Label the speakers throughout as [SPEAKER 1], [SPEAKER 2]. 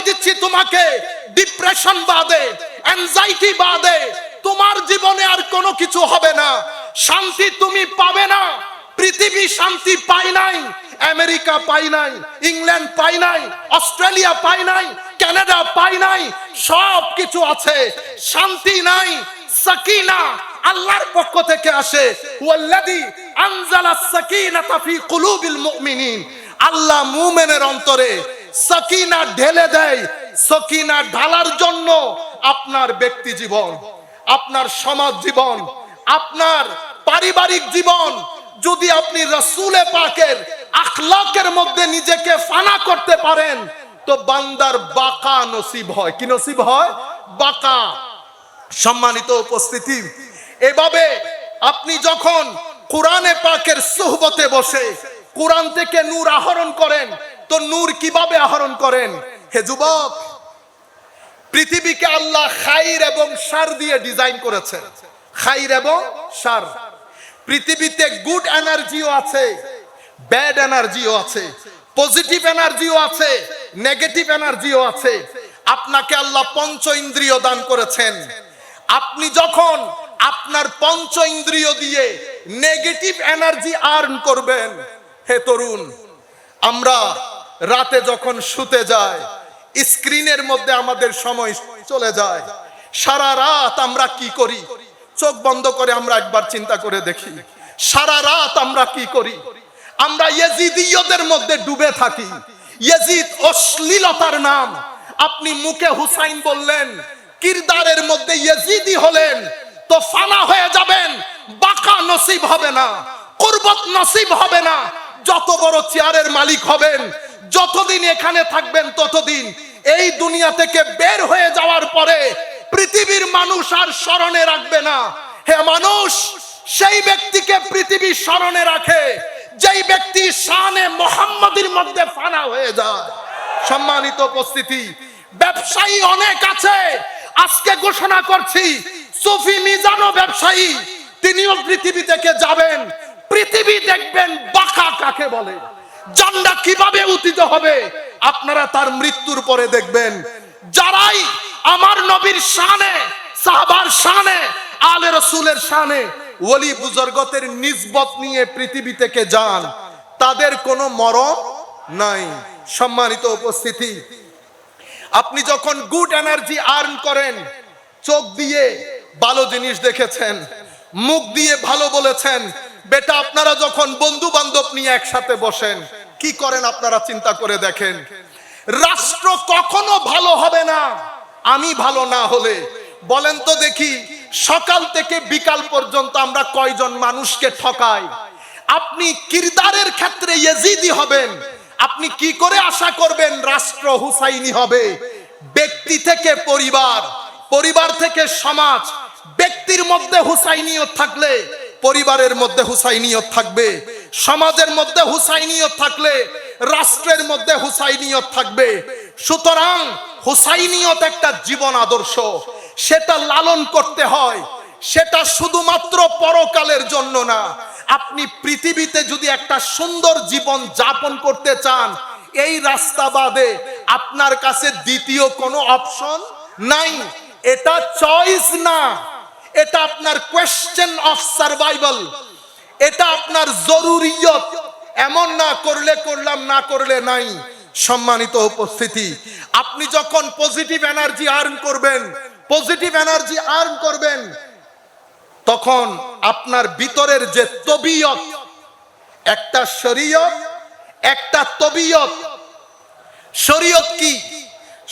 [SPEAKER 1] দিচ্ছি তোমাকে, ডিপ্রেশন বাদে, অ্যাংজাইটি বাদে তোমার জীবনে আর কোনো কিছু হবে না। শান্তি তুমি পাবে না। পৃথিবী শান্তি পায় নাই, আমেরিকা পায় নাই, ইংল্যান্ড পায় নাই, অস্ট্রেলিয়া পায় নাই, কানাডা পায় নাই, সব কিছু আছে, শান্তি নাই। সাকিনা আল্লাহর পক্ষ থেকে আসে, ওয়াল্লাযী আনজালাস সাকিনাতা ফি কুলুবিল মুমিনিন। আল্লাহ মুমিনের অন্তরে সাকিনা ঢেলে দেয়। সাকিনা ঢালার জন্য আপনার ব্যক্তি জীবন, আপনার সমাজ জীবন, আপনার পারিবারিক জীবন যদি আপনি রাসূলে পাকের আখলাকের মধ্যে নিজেকে ফানা করতে পারেন, তো বান্দার বাকা নসিব হয়। কি নসিব হয়? বাকা। সম্মানিত উপস্থিতি, এভাবে আপনি যখন কোরআনে পাকের সুহবতে বসে কোরআন থেকে নূর আহরণ করেন, তো নূর কিভাবে আহরণ করেন? হে যুবক, পৃথিবীকে আল্লাহ খাইর এবং শার দিয়ে ডিজাইন করেছেন। খাইর এবং শার। পৃথিবীতে গুড এনার্জিও আছে, ব্যাড এনার্জিও আছে, পজিটিভ এনার্জিও আছে, নেগেটিভ এনার্জিও আছে। আপনাকে আল্লাহ পঞ্চ ইন্দ্রিয় দান করেছেন। আপনি যখন আপনার পঞ্চ ইন্দ্রিয় দিয়ে নেগেটিভ এনার্জি আর্ন করবেন, হে তরুণ, আমরা রাতে যখন শুতে যাই, স্ক্রিনের মধ্যে আমাদের সময় চলে যায়। সারা রাত আমরা কি করি? চোখ বন্ধ করে আমরা একবার চিন্তা করে দেখি, সারা রাত আমরা কি করি? আমরা ইয়েজিদীয়দের মধ্যে ডুবে থাকি। ইয়েজিদ অশ্লীলতার নাম। আপনি মুখে হুসাইন বললেন, কিরদারের মধ্যে ইয়েজিদি হলেন, তো ফানা হয়ে যাবেন, বাকা নসিব হবে না, কুরবত নসিব হবে না। যত বড় চেয়ারের মালিক হবেন, যতদিন এখানে থাকবেন, ততদিন এই দুনিয়া থেকে বের হয়ে যাওয়ার পরে পৃথিবীর মানুষ আর স্মরণে রাখবে না। হে মানুষ, সেই ব্যক্তিকে পৃথিবী স্মরণে রাখে যেই ব্যক্তি শানে মুহাম্মাদির মধ্যে ফানা হয়ে যায়। সম্মানিত উপস্থিতি, ব্যবসায়ী অনেক আছে। আজকে ঘোষণা করছি, সুফি মিজানও ব্যবসায়ী, তিনিও পৃথিবী থেকে যাবেন। পৃথিবী দেখবেন বাঁকা কাকে বলে, জান্ডা কিভাবে উত্থিত হবে আপনারা তার মৃত্যুর পরে দেখবেন। যারাই আমার নবীর শানে, সাহাবার শানে, আলে রাসূলের শানে ওলি বুজুর্গদের নিসবত নিয়ে পৃথিবী থেকে যান, তাদের কোনো মরণ নাই। সম্মানিত উপস্থিতি, আপনি যখন গুড এনার্জি আর্ন করেন, চোখ দিয়ে ভালো জিনিস দেখেছেন, মুখ দিয়ে ভালো বলেছেন, বেটা আপনারা যখন বন্ধু বান্ধব নিয়ে একসাথে বসেন, কি করেন আপনারা চিন্তা করে দেখেন। রাষ্ট্র কখনো ভালো হবে না আমি ভালো না হলে। বলেন তো দেখি, সকাল থেকে বিকাল পর্যন্ত আমরা কয়জন মানুষকে ঠকাই? আপনি কিরদারের ক্ষেত্রে ইয়েজিদি হবেন, আপনি কি করে আশা করবেন রাষ্ট্র হুসাইনি হবে? ব্যক্তি থেকে পরিবার, পরিবার থেকে সমাজ। ব্যক্তির মধ্যে হুসাইনিয়ত থাকলে পরিবারের মধ্যে হুসাইনিয়ত থাকবে, সমাজের মধ্যে হুসাইনিয়ত থাকলে রাষ্ট্রের মধ্যে হুসাইনিয়ত থাকবে। সুতরাং হুসাইনিয়ত একটা জীবন আদর্শ, সেটা লালন করতে হয়। সেটা শুধুমাত্র পরকালের জন্য না। আপনি পৃথিবীতে যদি একটা সুন্দর জীবন যাপন করতে চান, এই রাস্তা বাদে আপনার কাছে দ্বিতীয় কোনো অপশন নাই। এটা চয়েস না, এটা আপনার কোয়েশ্চেন অফ সার্ভাইভাল, এটা আপনার জরুরিয়ত। এমন না করলে করলাম, না করলে নাই। সম্মানিত উপস্থিতি, আপনি যখন পজিটিভ এনার্জি আর্ন করবেন, পজিটিভ এনার্জি আর্ন করবেন, তখন আপনার ভিতরের যে তবিয়ত, একটা শরীয়ত, একটা তবিয়ত। শরীয়ত কি?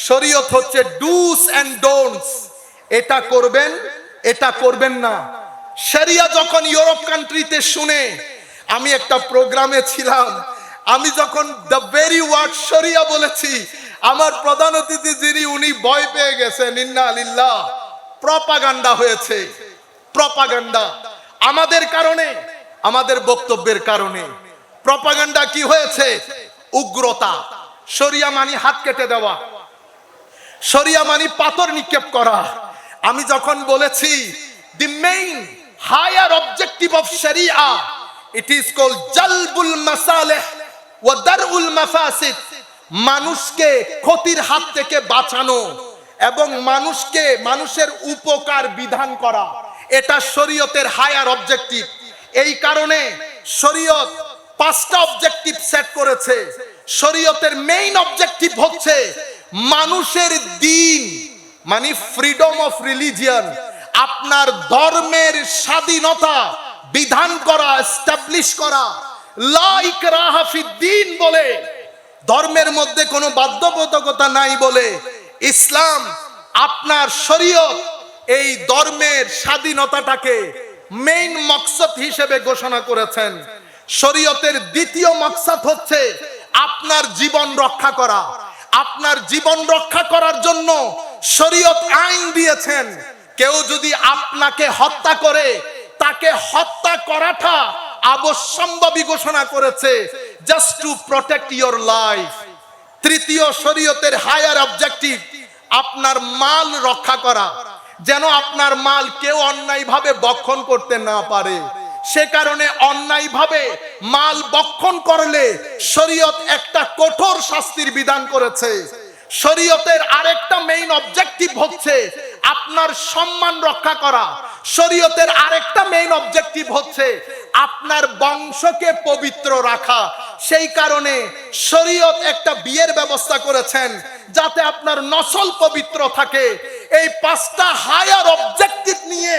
[SPEAKER 1] শরীয়ত হচ্ছে ডুস এন্ড ডোন্টস। এটা করবেন, এটা করবেন না। শরিয়া যখন ইউরোপ কান্ট্রিতে শুনে, আমি একটা প্রোগ্রামে ছিলাম, আমি যখন দ্য ভেরি ওয়ার্ড শরিয়া বলেছি, আমার প্রধান অতিথি যিনি, উনি ভয় পেয়ে গেছেন। ইন্না লিল্লাহ। প্রপাগান্ডা হয়েছে, প্রপাগান্ডা। আমাদের কারণে, আমাদের বক্তব্যের কারণে প্রপাগান্ডা কি হয়েছে? উগ্রতা। শরিয়া মানি হাত কেটে দেওয়া, শরিয়া মানি পাথর নিক্ষেপ করা। আমি যখন বলেছি the main higher objective of Sharia, it is called jalbul masalih wa dar'ul mafasid মানুষকে ক্ষতির হাত থেকে বাঁচানো এবং মানুষের উপকার বিধান করা, এটা শরীয়তের হায়ার অবজেক্টিভ। এই কারণে শরীয়ত 5টা অবজেক্টিভ সেট করেছে। শরীয়তের মেইন অবজেক্টিভ হচ্ছে মানুষের দ্বীন, মানে ফ্রিডম অফ রিলিজিয়ন, আপনার ধর্মের স্বাধীনতা বিধান করা, এস্টাবলিশ করা। লা ইকরাহা ফিদ্দীন বলে, ধর্মের মধ্যে কোনো বাধ্যবাধকতা নাই বলে ইসলাম, আপনার শরীয়ত এই ধর্মের স্বাধীনতাটাকে মেইন মকসদ হিসেবে ঘোষণা করেছেন। শরীয়তের দ্বিতীয় মকসদ হচ্ছে আপনার জীবন রক্ষা করা। আপনার জীবন রক্ষা করার জন্য শরীয়ত আইন দিয়েছেন। কেউ যদি আপনাকে হত্যা করে, তাকে হত্যা করাটা অবশ্যম্ভাবী ঘোষণা করেছে, just two protect your life. তৃতীয় শরীয়তের হায়ার অবজেক্টিভ আপনার মাল রক্ষা করা, যেন আপনার মাল কেউ অন্যায়ভাবে বক্ষণ করতে না পারে। সে কারণে অন্যায়ভাবে মাল বক্ষণ করলে শরীয়ত একটা কঠোর শাস্তির বিধান করেছে। শরীয়তের আরেকটা মেইন অবজেক্টিভ হচ্ছে আপনার সম্মান রক্ষা করা। শরীয়তের আরেকটা মেইন অবজেক্টিভ হচ্ছে আপনার বংশকে পবিত্র রাখা। সেই কারণে শরীয়ত একটা বিয়ের ব্যবস্থা করেছেন যাতে আপনার নসল পবিত্র থাকে। এই 5টা হায়ার অবজেক্টিভ নিয়ে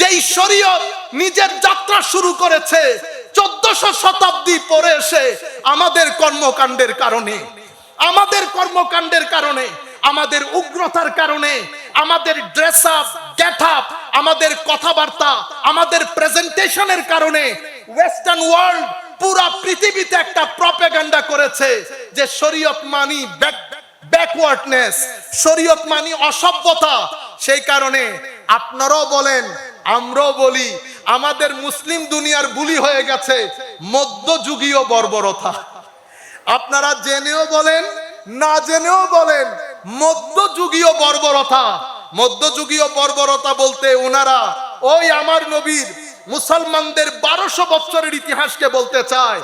[SPEAKER 1] যেই শরীয়ত নিজের যাত্রা শুরু করেছে 1400 শতাব্দী পরে এসে, আমাদের কর্মকাণ্ডের কারণে, আমাদের উগ্রতার কারণে, আমাদের ড্রেস আপ, গেট আপ, আমাদের কথাবার্তা, আমাদের প্রেজেন্টেশনের কারণে ওয়েস্টার্ন ওয়ার্ল্ড পুরা পৃথিবীতে একটা প্রপাগান্ডা করেছে যে শরীয়ত মানি ব্যাকওয়ার্ডনেস, শরীয়ত মানি অসভ্যতা। সেই কারণে আপনারাও বলেন, আমরাও বলি, আমাদের মুসলিম দুনিয়ার বুলি হয়ে গেছে মধ্যযুগীয় বর্বরতা। আপনারা জেনেও বলেন, না জেনেও বলেন, মধ্যযুগীয় বর্বরতা। মধ্যযুগীয় বর্বরতা বলতে ওনারা ওই আমার নবীর মুসলমানদের 1200 বছরের ইতিহাসকে বলতে চায়।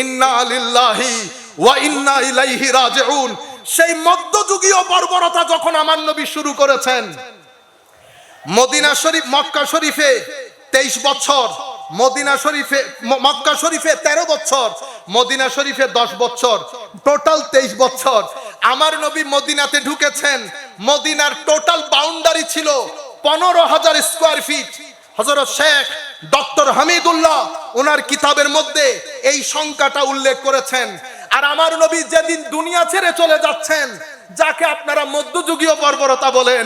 [SPEAKER 1] ইন্না লিল্লাহি ওয়া ইন্না ইলাইহি রাজিউন। সেই মধ্যযুগীয় বর্বরতা যখন আমার নবী শুরু করেছেন, মদিনা শরীফ, মক্কা শরীফে 23 বছর, মক্কা শরীফে 13 বছর, মদিনা শরীফে 10 বছর, টোটাল 23 বছর। আমার নবী মদিনাতে ঢুকেছেন, মদিনার টোটাল বাউন্ডারি ছিল 15,000 স্কয়ার ফিট। হযরত শেখ ডক্টর হামিদুল্লাহ ওনার কিতাবের মধ্যে এই সংখ্যাটা উল্লেখ করেছেন। আর আমার নবী যেদিন দুনিয়া ছেড়ে চলে যাচ্ছেন, যাকে আপনারা মধ্যযুগীয় বর্বরতা বলেন,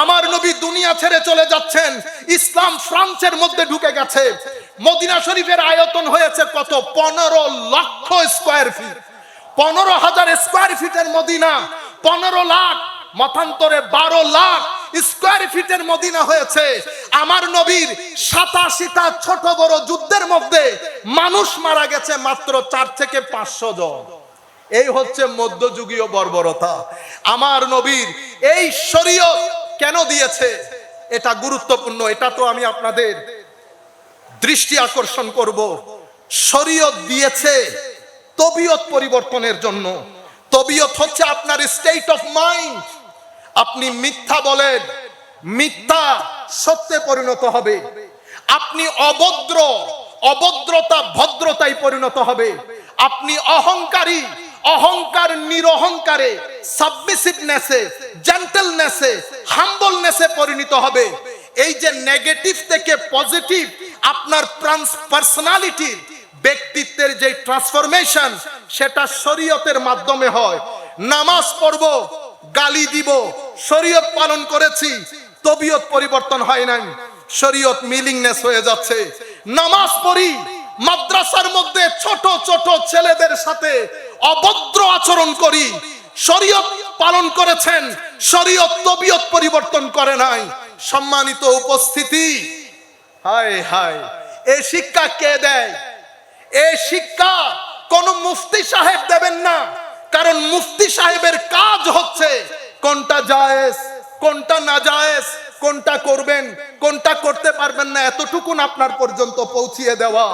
[SPEAKER 1] আমার নবী দুনিয়া ছেড়ে চলে যাচ্ছেন, ইসলাম ফ্রান্সের মধ্যে ঢুকে গেছে। মদিনা শরীফের আয়তন হয়েছে কত? 15 লক্ষ স্কয়ার ফিট। 15,000 স্কয়ার ফিটের মদিনা 15 লাখ, মতান্তরে 12 লাখ স্কয়ার ফিটের মদিনা হয়েছে। আমার নবীর 87টা ছোট বড় যুদ্ধের মধ্যে মানুষ মারা গেছে মাত্র 4 থেকে 500 জন। এই হচ্ছে মধ্যযুগীয় বর্বরতা। আমার নবীর এই শরীয়ত কেন দিয়েছে, এটা গুরুত্বপূর্ণ। এটা তো আমি আপনাদের দৃষ্টি আকর্ষণ করব। শরীয়ত দিয়েছে তবিয়ত পরিবর্তনের জন্য। তবিয়ত হচ্ছে আপনার স্টেট অফ মাইন্ড। আপনি মিথ্যা বলেন, মিথ্যা সত্যে পরিণত হবে। আপনি অভদ্রতা ভদ্রতায় পরিণত হবে। আপনি অহংকারী, অহংকার নিরহংকারে, সাবমিসিভনেসে, জেন্টলনেসে, হাম্বলনেসে পরিণত হবে। এই যে নেগেটিভ থেকে পজিটিভ আপনার পার্সোনালিটির, ব্যক্তিত্বের যে ট্রান্সফরমেশন, সেটা শরীয়তের মাধ্যমে হয়। নামাজ পড়ব, গালি দিব, শরীয়ত পালন করেছি, তবিয়ত পরিবর্তন হয় নাই, শরীয়ত মিলিংনেস হয়ে যাচ্ছে। নামাজ পড়ি, মাদ্রাসার মধ্যে ছোট ছোট ছেলেদের সাথে অভদ্র আচরণ করি, শরীয়ত পালন করেছেন, শরীয়ত তবিয়ত পরিবর্তন করে নাই। সম্মানিত উপস্থিতি, হায় হায়, এই শিক্ষা কে দেয়? এই শিক্ষা কোন মুফতি সাহেব দেবেন না। কারণ মুফতি সাহেবের কাজ হচ্ছে কোনটা জায়েজ, কোনটা নাজায়েজ, কোনটা করবেন, কোনটা করতে পারবেন না, এতটুকুন আপনার পর্যন্ত পৌঁছিয়ে দেওয়া।